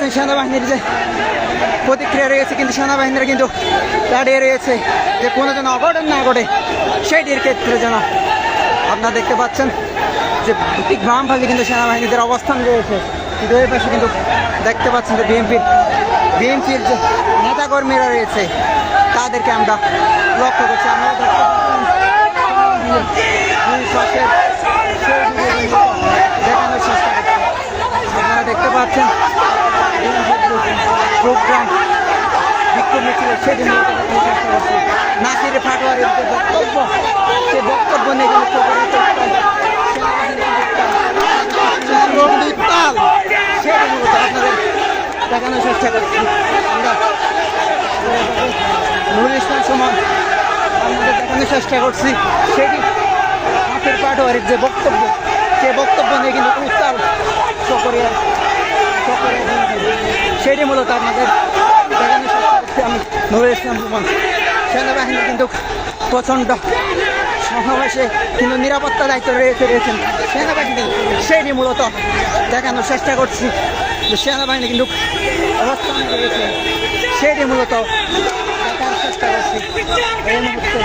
পাচ্ছেন সেনাবাহিনীর যে প্রতিক্রিয়া রয়েছে, কিন্তু সেনাবাহিনীরা কিন্তু দাঁড়িয়ে রয়েছে যে কোনো যেন অঘটন না ঘটে সেইটির ক্ষেত্রে যেন। আপনারা দেখতে পাচ্ছেন যে ঠিক বাম পাশে কিন্তু সেনাবাহিনীদের অবস্থান রয়েছে, কিন্তু এই পাশে কিন্তু দেখতে পাচ্ছেন যে বিএনপির যে নেতাকর্মীরা রয়েছে তাদেরকে আমরা লক্ষ্য করছি। আপনারা দেখতে পাচ্ছেন দেখানোর চেষ্টা করছি। আপনারা দেখতে পাচ্ছেন প্রোগ্রাম বিক্ষোভ মিছিল সেদিন নাসির পাটোয়ারির যে বক্তব্য, সে বক্তব্য নিয়ে কিন্তু উত্তাল সেটি মূলত আপনাদের দেখানোর চেষ্টা করছি। আমরা নুরুল ইসলাম সুমন আপনাদের দেখানোর চেষ্টা করছি সেটি নাসির পাটোয়ারির যে বক্তব্য, সে বক্তব্য নিয়ে কিন্তু উত্তাল সকরিয়া সেটি মূলত আপনাদের দেখানোর চেষ্টা করছি। আমি নুরুল ইসলাম সুমন। সেনাবাহিনী কিন্তু প্রচণ্ড সমাবেশে কিন্তু নিরাপত্তা দায়িত্ব রয়েছেন সেনাবাহিনী, সেটি মূলত দেখানোর চেষ্টা করছি যে সেনাবাহিনী কিন্তু অবস্থান রয়েছে, সেটি মূলত দেখার চেষ্টা করছি এই মুহূর্তে।